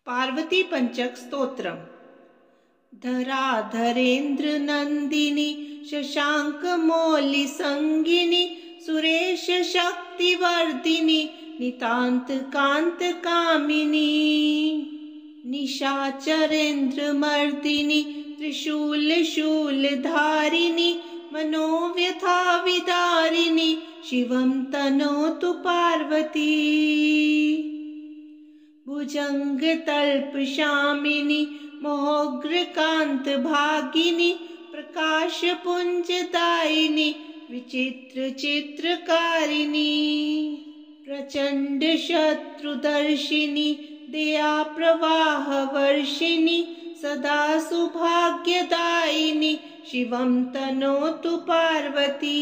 पार्वती पंचक स्तोत्रम। धराधरेन्द्र नंदिनी शशांक मौलि संगिनी सुरेश शक्ति वर्धिनी नितांत कांत कामिनी निशाचरेन्द्र मर्दिनी त्रिशूल शूल धारिणी मनोव्यथा विदारिणी शिवं तनोतु पार्वती भुजंग तल्पशामिनी मोहोग्र कांत भागिनी प्रकाश पुंज दायिनी विचित्र चित्रकारिणी प्रचंड शत्रुदर्शिनी दया प्रवाह वर्षिणी सदा सौभाग्यदायिनी शिवं तनोतु पार्वती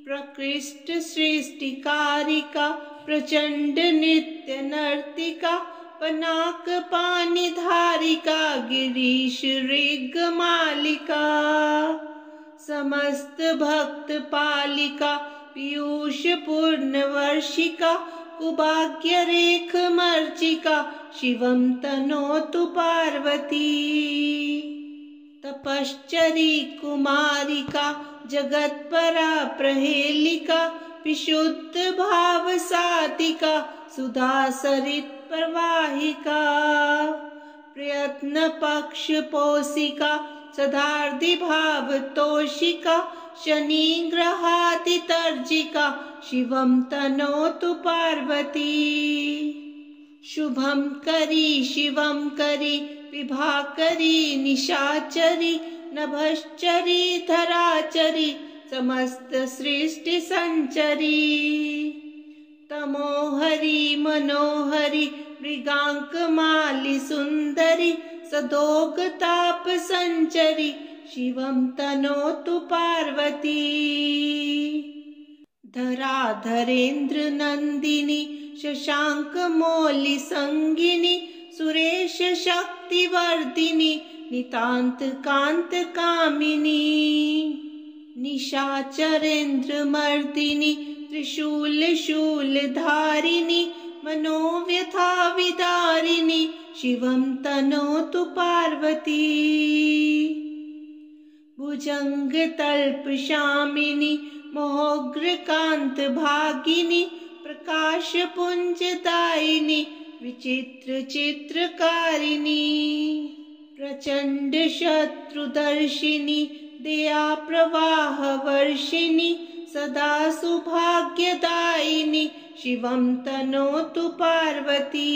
प्रकृष्ट सृष्टिकारिका प्रचंड नित्य नर्तिका पनाक पानी धारिका गिरीश ऋग मालिका समस्त भक्त पालिका पीयूष पूर्ण वर्षिका कुभाग्य रेख मर्चिका शिवं तनोतु पार्वती तपश्चरी कुमारिका जगत्परा प्रहेलिका विशुद्ध भाव सातिका सुधा सरित प्रवाहिका प्रयत्न पक्ष पोषिका सदार्धि भाव तोषिका शनि ग्रहाति तर्जिका शिवं तनोतु पार्वती शुभं करी शिवं करी विभाकरी निशाचरी नभश्चरी धराचरी समस्त सृष्टि संचरी तमोहरी मनोहरी मृगांक माली सुंदरी सदोग ताप संचरी शिवं तनोतु पार्वती धराधरेन्द्र नंदिनी शशांक मौलि संगिनी सुरेश शक्ति वर्धिनी नितांत कांत कामिनी निशाचरेन्द्र मर्दिनी त्रिशूल शूल धारिणी मनोव्यथा विदारिणी शिवं तनोतु पार्वती भुजंग तल्पशामिनी मोहोग्र कांत भागिनी प्रकाश पुंज दायिनी विचित्र चित्रकारिणी प्रचंड शत्रुदर्शिनी दया प्रवाह वर्षिणी सदा सौभाग्यदायिनी शिवं तनोतु पार्वती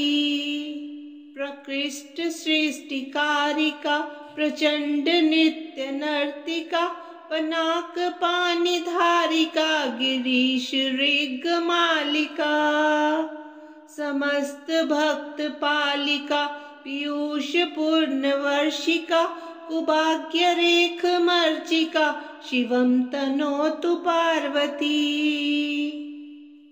प्रकृष्ट सृष्टिकारिका प्रचंड नित्य नर्तिका पनाक पानी धारिका गिरीश ऋग मालिका समस्त भक्त पालिका पीयूष पूर्ण वर्षिका कुभाग्य रेख मर्चिका शिवं तनोतु पार्वती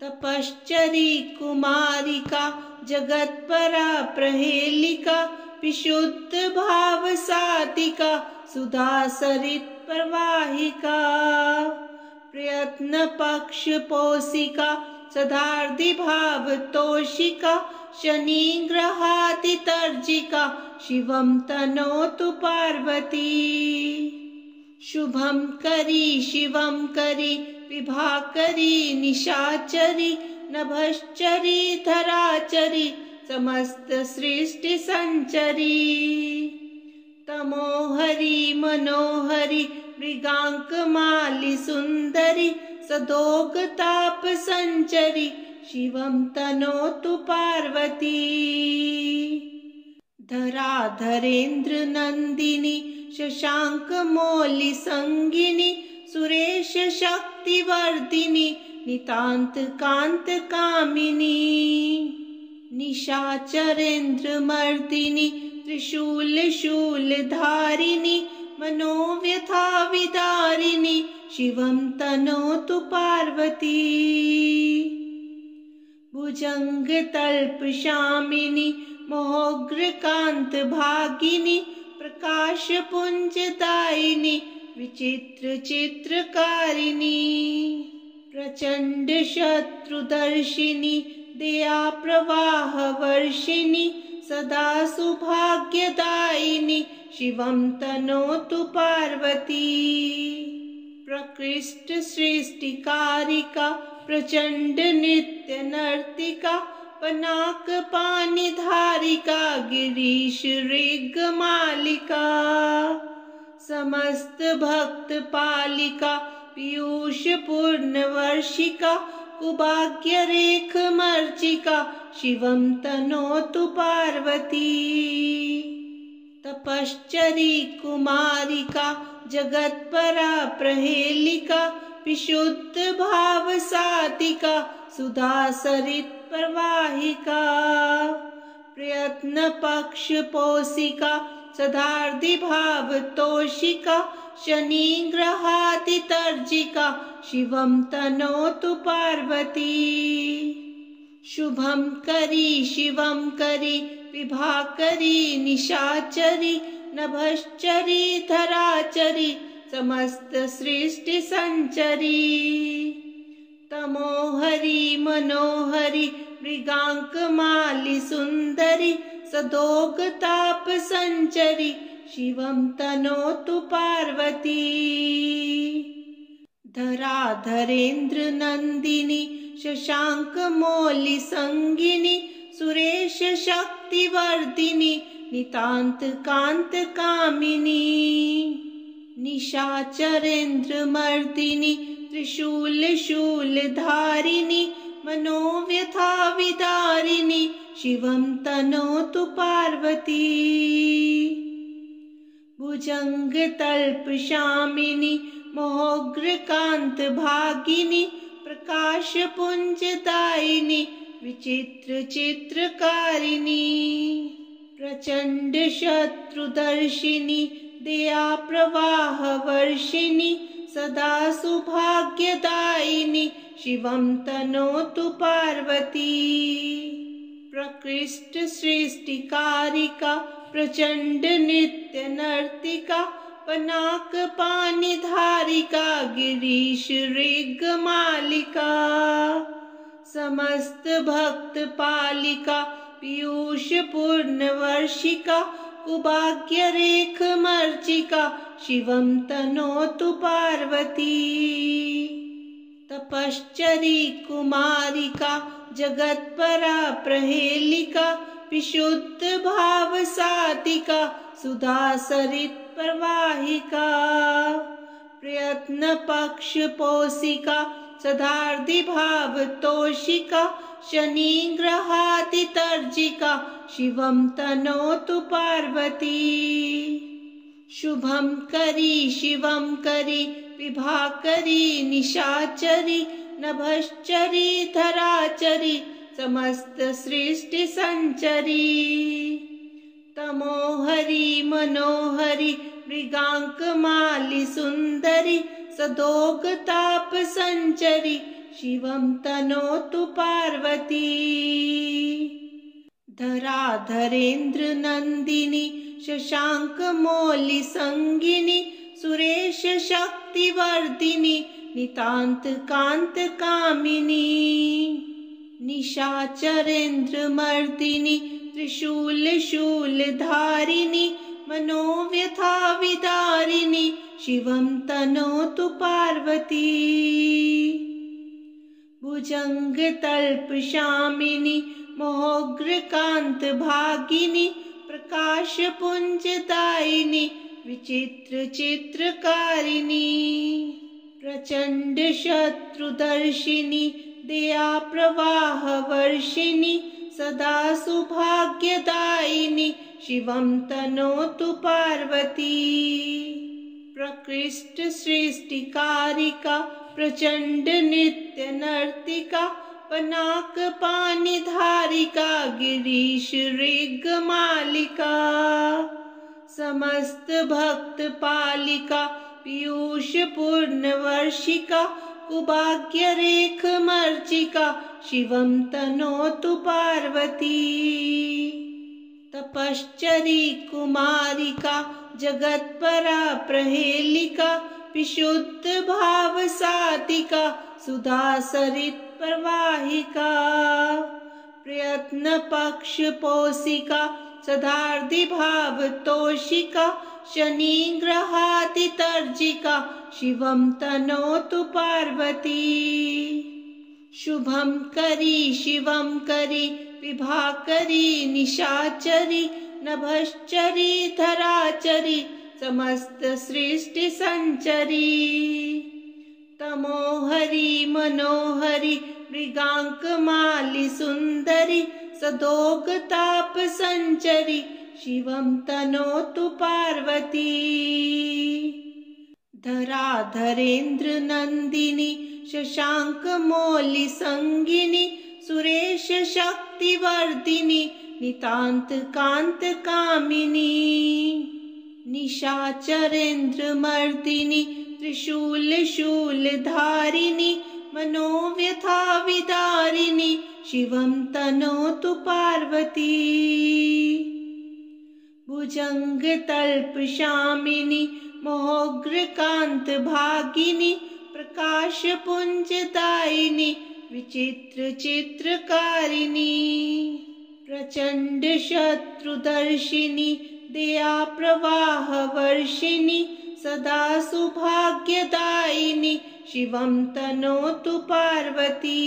तपश्चरी कुमारिका जगत्परा प्रहेलिका विशुद्ध भाव सातिका सुधा सरित प्रवाहिका प्रयत्न पक्ष पोषिका सदार्धि भाव तोषिका शनि ग्रहाति तर्जिका शिवं तनोतु पार्वती शुभं करी शिवं करी विभाकरी निशाचरी नभश्चरी धराचरी समस्त सृष्टि संचरी तमोहरी मनोहरी मृगांक माली सुंदरी सदोग ताप संचरी शिवं तनोतु पार्वती धराधरेन्द्र नंदिनी शशांक मौलि संगिनी सुरेश शक्ति वर्धिनी नितांत कांत कामिनी निशाचरेन्द्र मर्दिनी त्रिशूल शूल धारिणी मनोव्यथा विदारिणी शिवं तनोतु पार्वती भुजंग तल्पशामिनी मोहोग्र कांत भागिनी प्रकाश पुंज दायिनी विचित्र चित्रकारिणी प्रचंड शत्रुदर्शिनी दया प्रवाह वर्षिणी सदा सौभाग्यदायिनी शिवं तनोतु पार्वती। प्रकृष्ट सृष्टिकारिका प्रचंड नृत्य नर्तिका पनाक पानिधारिका गिरीश ऋग मालिका। समस्त भक्त पालिका पीयूष पूर्ण वर्षिका कुभाग्य रेख मर्चिका शिवं तनोतु पार्वती। तपश्चरी कुमारिका जगत्परा प्रहेलिका विशुद्ध भाव सातिका सुधा सरित प्रवाहिका। प्रयत्न पक्ष पोषिका सदार्धि भाव तोषिका शनि ग्रहाति तर्जिका शिवं तनोतु पार्वती। शुभं करी शिवं करी विभाकरी निशाचरी नभश्चरी धराचरी समस्त सृष्टि संचरी। तमोहरी मनोहरी मृगांक माली सुंदरी सदोग ताप संचरी शिवं तनोतु पार्वती। धराधरेन्द्र नंदिनी शशांक मौलि संगिनी सुरेश शक्तिवर्धिनी नितांत कांत कामिनी। निशाचरेन्द्र मर्दिनी त्रिशूल शूल धारिणी मनोव्यथा विदारिणी शिवं तनोतु पार्वती। भुजंग तल्प शामिनी मोहग्र कांत भागिनी प्रकाश पुंज दायिनी विचित्र चित्रकारिणी। प्रचंड शत्रुदर्शिनी दया प्रवाह वर्षिणी सदा सौभाग्यदायिनी शिवं तनोतु पार्वती। प्रकृष्ट सृष्टिकारिका प्रचंड नृत्य नर्तिका पनाक पानिधारिका गिरीश ऋग मालिका। समस्त भक्त पालिका पीयूष पूर्ण वर्षिका कुभाग्य रेख मर्चिका शिवं तनोतु पार्वती। तपश्चरी कुमारिका जगत्परा प्रहेलिका विशुद्ध भाव सातिका सुधा सरित प्रवाहिका। प्रयत्न पक्ष पोषिका सदार्धि भाव तोषिका शनि ग्रहाति तर्जिका शिवं तनोतु पार्वती। शुभं करी शिवं करी विभाकरी निशाचरी नभश्चरी धराचरी समस्त सृष्टि संचरी। तमोहरी मनोहरी मृगांक माली सुंदरी सदोग ताप संचरी शिवं तनोतु पार्वती। धराधरेन्द्र नंदिनी शशांक मौलि संगिनी सुरेश शक्तिवर्धिनी नितांत कांत कामिनी। निशाचरेन्द्र मर्दिनी त्रिशूल शूल धारिणी मनोव्यथा विदारिणी शिवं तनोतु पार्वती। भुजंग तल्प शामिनी मोहग्र कांत भागिनी प्रकाश पुंज दायिनी विचित्र चित्रकारिणी। प्रचंड शत्रुदर्शिनी दया प्रवाह वर्षिणी सदा सौभाग्यदायिनी शिवं तनोतु पार्वती। प्रकृष्ट सृष्टिकारिका प्रचंड नृत्य नर्तिका पनाक पानिधारिका गिरीश ऋग मालिका। समस्त भक्त पालिका पीयूष पूर्ण वर्षिका कुभाग्य रेख मर्चिका शिवं तनोतु पार्वती। तपश्चरी कुमारिका जगत्परा प्रहेलिका विशुद्ध भाव सातिका सुधा सरित प्रवाहिका। प्रयत्न पक्ष पोषिका सदार्धि भाव तोषिका शनिग्रहाति तर्जिका शिवं तनोतु पार्वती। शुभं करी शिवं करी विभाकरी निशाचरी नभश्चरी धराचरी समस्त सृष्टि संचरी। तमोहरी मनोहरी मृगांक माली सुंदरी सदोग ताप संचरी शिवं तनोतु पार्वती। धराधरेन्द्र नंदिनी शशांक मौलि संगिनी सुरेश शक्तिवर्धिनी नितांत कांत कामिनी। निशाचरेन्द्र मर्दिनी त्रिशूल शूल धारिणी मनोव्यथा विदारिणी शिवं तनोतु पार्वती। भुजंग तल्प शामिनी मोग्र कांत भागिनी प्रकाश पुंज दायिनी विचित्र चित्रकारिणी। प्रचंड शत्रुदर्शिनी दया प्रवाह वर्षिणी सदा सौभाग्यदायिनी शिवं तनोतु पार्वती।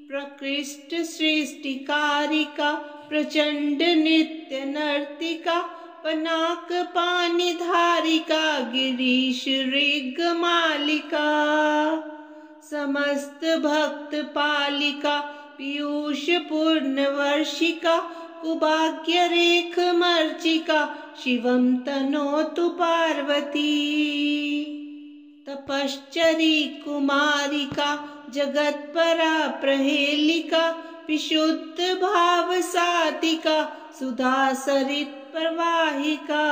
प्रकृष्ट सृष्टिकारिका प्रचंड नृत्य नर्तिका पनाक पानी धारिका गिरीश ऋग मालिका। समस्त भक्त पालिका पीयूष पूर्ण वर्षिका कुभाग्य रेख मर्चिका शिवं तनोतु पार्वती। तपश्चरी कुमारिका जगत्परा प्रहेलिका विशुद्ध भाव सातिका सुधा सरित प्रवाहिका।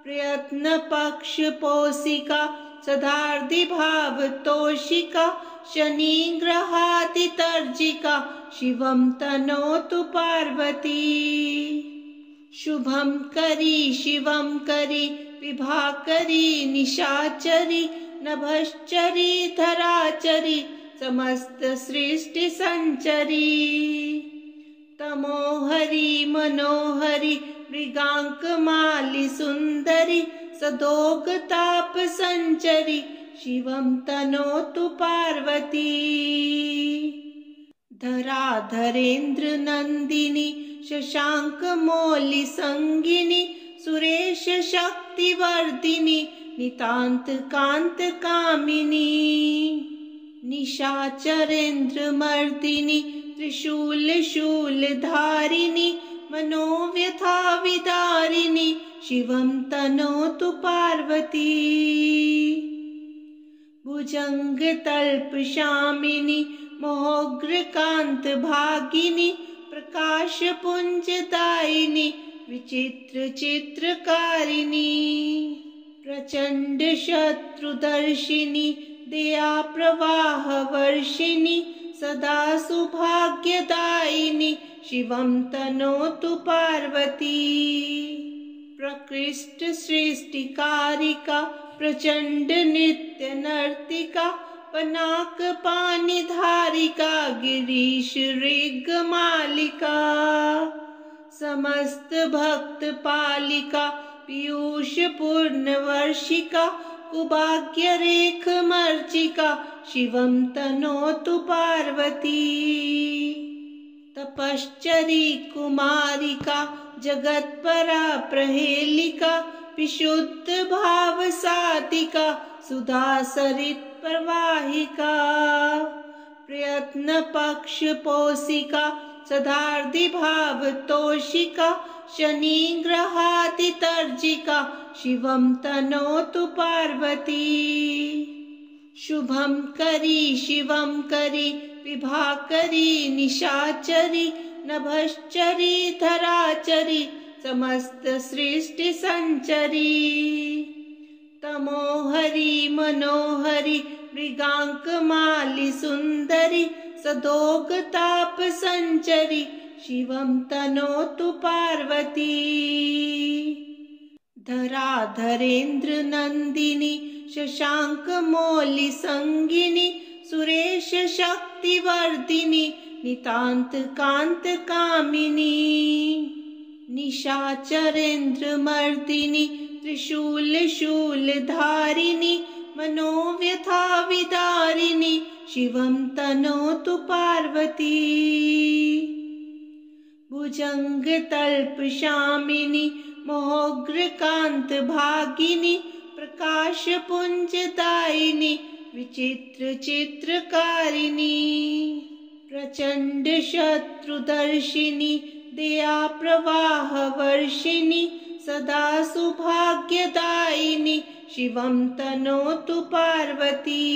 प्रयत्न पक्ष पोषिका सदार्धि भाव तोषिका शनिग्रहाति तर्जिका शिवं तनोतु पार्वती। शुभं करी शिवं करी विभाकरी निशाचरी नभश्चरी धराचरी समस्त सृष्टि संचरी। तमोहरी मनोहरी मृगांक माली सुंदरी सदोग ताप संचरी शिवं तनोतु पार्वती। धराधरेन्द्र नंदिनी शशांक मौलि संगिनी सुरेश शक्तिवर्धिनी नितांत कांत कामिनी। निशाचरेन्द्र मर्दिनी त्रिशूल शूल धारिणी मनोव्यथा विदारिणी शिवं तनोतु पार्वती। भुजंग तल्प शामिनी मोग्र कांत भागिनी प्रकाश पुंज दायिनी विचित्र चित्रकारिणी। प्रचंड शत्रुदर्शिनी दया प्रवाह वर्षिणी सदा सौभाग्यदायिनी शिवं तनोतु पार्वती। प्रकृष्ट सृष्टिकारिका प्रचंड नृत्य नर्तिका पनाक पानी धारिका गिरीश ऋग मालिका। समस्त भक्त पालिका पीयूष पूर्ण वर्षिका कुभाग्य रेख मर्चिका शिवं तनोतु पार्वती। तपश्चरी कुमारिका जगत्परा प्रहेलिका विशुद्ध भाव सातिका सुधा सरित प्रवाहिका। प्रयत्न पक्ष पोषिका सदार्धि भाव तोषिका शनिग्रहाति तर्जिका शिवं तनोतु पार्वती। शुभं करी शिवं करी विभाकरी निशाचरी नभश्चरी धराचरी समस्त सृष्टि संचरी। तमोहरी मनोहरी मृगांक माली सुंदरी सदोग ताप संचरी शिवं तनोतु पार्वती। धराधरेन्द्र नंदिनी शशांक मौलि संगिनी सुरेश शक्तिवर्धिनी नितांत कांत कामिनी। निशाचरेन्द्रमर्दिनि त्रिशूलशूलधारिणि मनोव्यथा विदारिणि शिवं तनोतु पार्वती। भुजङ्गतल्पशामिनि मोहोग्रकान्तभागिनि प्रकाशपुञ्जदायिनि विचित्रचित्रकारिणि प्रचण्डशत्रुदर्शिनि दयाप्रवाहवर्षिणि सदा सौभाग्यदायिनि शिवं तनोतु पार्वती।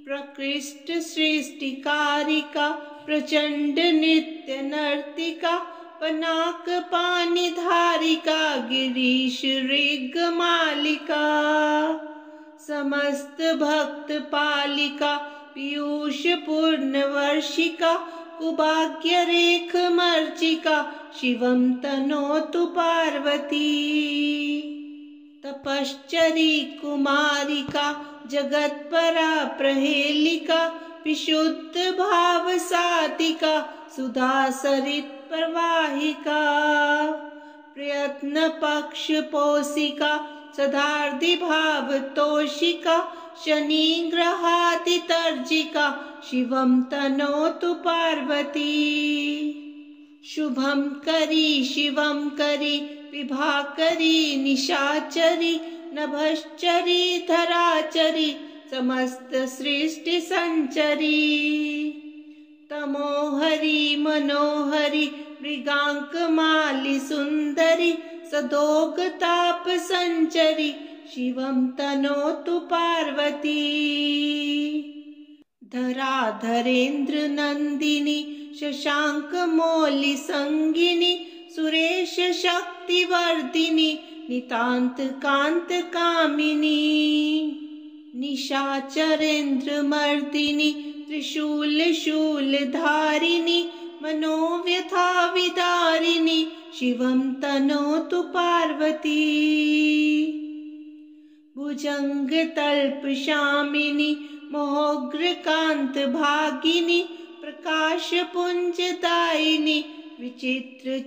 प्रकृष्टसृष्टिकारिका प्रचण्डनृत्यनर्तिका पनाकपाणिधारिका गिरीशऋगमालिका समस्तभक्तपालिका पीयूषपूर्णवर्षिका कुभाग्यरेखमर्चिका शिवं तनोतु पार्वती। तपश्चरी कुमारिका जगत्परा प्रहेलिका विशुद्धभावसातिका सुधासरित्प्रवाहिका प्रयत्नपक्षपोषिका सदार्धिभावतोषिका शनिग्रहातितर्जिका शिवं तनोतु पार्वती। शुभं करी शिवं करी विभाकरी निशाचरी नभश्चरी धराचरी समस्त सृष्टि संचरी तमोहरी मनोहरी मृगांकमाली सुंदरी सदोगताप संचरी शिवं तनोतु पार्वती। धराधरेन्द्र नंदिनी शशांकमौलि संगिनी सुरेश शक्तिवर्धिनी नितांत कांत कामिनी निशाचरेन्द्रमर्दिनी त्रिशूलशूलधारिणी मनोव्यथा विदारिणी शिवं तनोतु पार्वती। भुजङ्गतल्पशामिनि मोहोग्रकान्तभागिनि प्रकाशपुञ्जदायिनि विचित्रचित्रकारिणि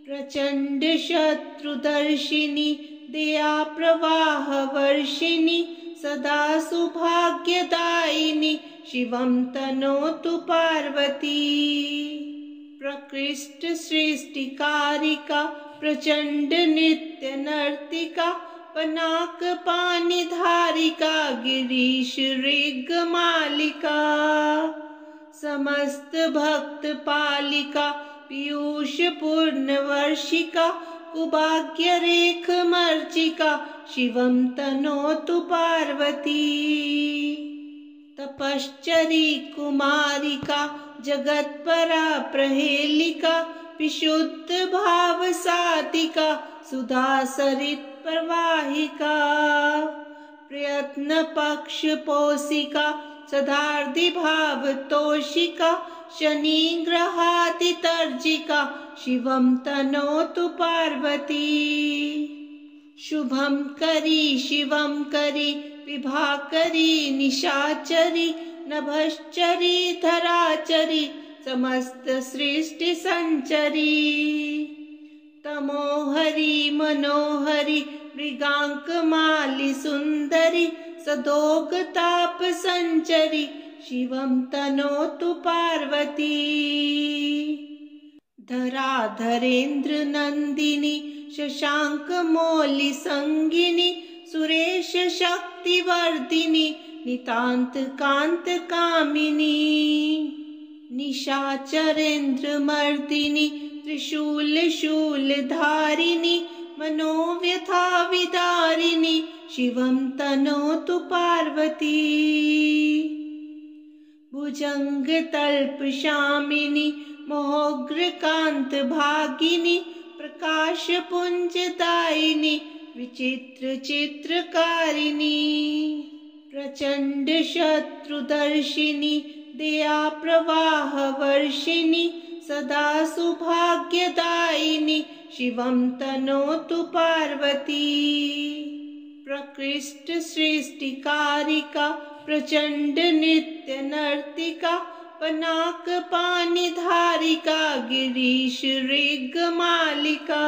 प्रचण्डशत्रुदर्शिनि दयाप्रवाहवर्षिणि सदा सौभाग्यदायिनि शिवं तनोतु पार्वती। प्रकृष्टसृष्टिकारिका प्रचण्डनृत्यनर्तिका पनाकपाणिधारिका गिरीशऋगमालिका समस्तभक्तपालिका पीयूषपूर्णवर्षिका कुभाग्यरेखमर्चिका शिवं तनोतु पार्वती। तपश्चरी कुमारिका जगत्परा प्रहेलिका विशुद्धभावसातिका सुधासरित्प्रवाहिका प्रयत्नपक्षपोषिका सदार्धिभावतोषिका शनिग्रहातितर्जिका शिवं तनोतु पार्वती। शुभं करी शिवं करी विभाकरी निशाचरी नभश्चरी धराचरी समस्त सृष्टि संचरी तमोहरी मनोहरी मृगांकमाली सुंदरी सदोगताप संचरी शिवं तनोतु पार्वती। धराधरेन्द्र नंदिनी शशांकमौलि संगिनी सुरेश शक्तिवर्धिनी नितांत कांत कामिनी निशाचरेन्द्रमर्दिनी त्रिशूलशूलधारिणी मनोव्यथा विदारिणी शिवं तनोतु पार्वती। भुजङ्गतल्पशामिनि मोहोग्रकान्तभागिनि प्रकाशपुञ्जदायिनि विचित्रचित्रकारिणि प्रचण्डशत्रुदर्शिनि दयाप्रवाहवर्षिणि सदा सौभाग्यदायिनि शिवं तनोतु पार्वती। प्रकृष्टसृष्टिकारिका प्रचण्डनृत्यनर्तिका पनाकपाणिधारिका गिरीश ऋगमालिका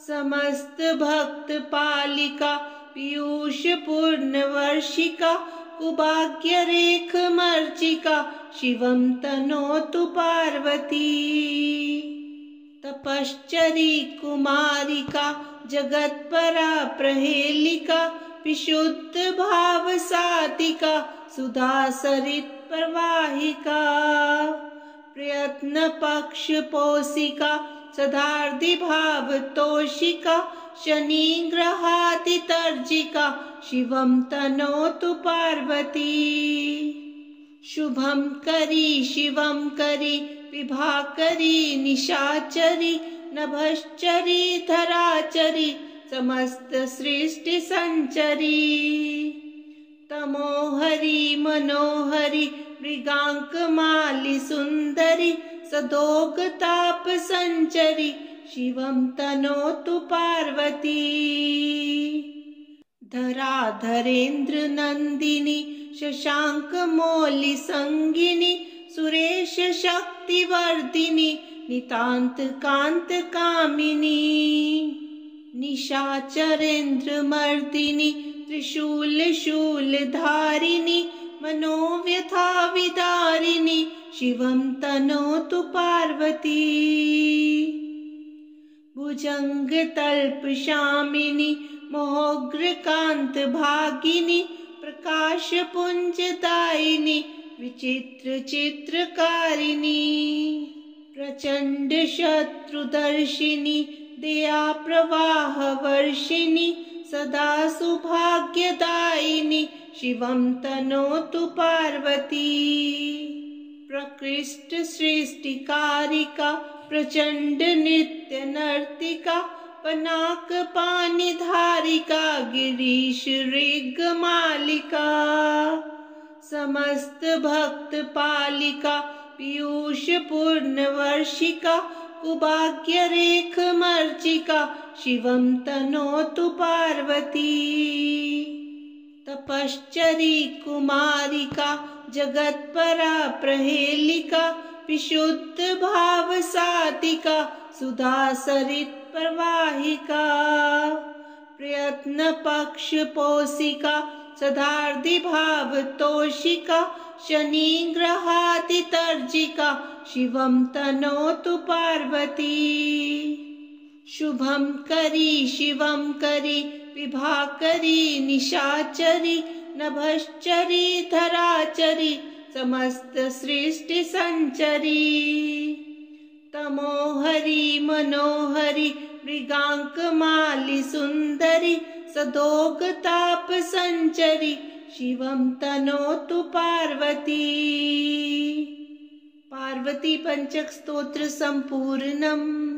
समस्त भक्त पालिका पीयूष पूर्ण वर्षिका कुभाग्य रेख मर्चिका शिवं तनोतु पार्वती तपश्चरी कुमारिका जगत्परा प्रहेलिका विशुद्ध भाव सातिका सुधा सरित प्रवाहिका प्रयत्न पक्ष पोषिका सदार्धि भाव तोषिका शनि ग्रहाति तर्जिका शिवं तनोतु पार्वती शुभं करी शिवं करी विभाकरी निशाचरी नभश्चरी धराचरी समस्त सृष्टि संचरी तमोहरी मनोहरी मृगांक माली सुंदरी सदोग ताप संचरी शिवं तनोतु पार्वती धराधरेन्द्र नंदिनी शशांक मौलि संगिनी सुरेश शक्तिवर्धिनी नितांत कांत कामिनी निशाचरेन्द्र मर्दिनी त्रिशूल शूल धारिणी मनोव्यथा विदारिणी शिवं तनोतु पार्वती भुजंग तल्प शामिनी मोग्र कांत भागिनी प्रकाश पुंज दायिनी विचित्र चित्रकारिणी प्रचंड शत्रुदर्शिनी दया प्रवाह वर्षिणी सदा सौभाग्यदायिनी शिवं तनोतु पार्वती प्रकृष्ट सृष्टिकारिका प्रचंड नृत्य नर्तिका पनाक पानी धारिका गिरीश ऋगमालिका समस्त भक्त पालिका पीयूष पूर्ण वर्षिका कुभाग्य रेख मर्चिका शिवं तनोतु पार्वती तपश्चरी कुमारिका जगत्परा प्रहेलिका विशुद्ध भाव सातिका सुधा सरित प्रवाहिका प्रयत्न पक्ष पोषिका सदार्धि भाव तोषिका शनि ग्रहाति तर्जिका शिवं तनोतु पार्वती शुभं करी शिवं करी विभाकरी निशाचरी नभश्चरी धराचरी समस्त सृष्टि संचरी तमोहरी मनोहरी मृगांक माली सुंदरी सदोग ताप संचरी शिवं तनोतु पार्वती पार्वती पंचक स्तोत्र संपूर्णम्।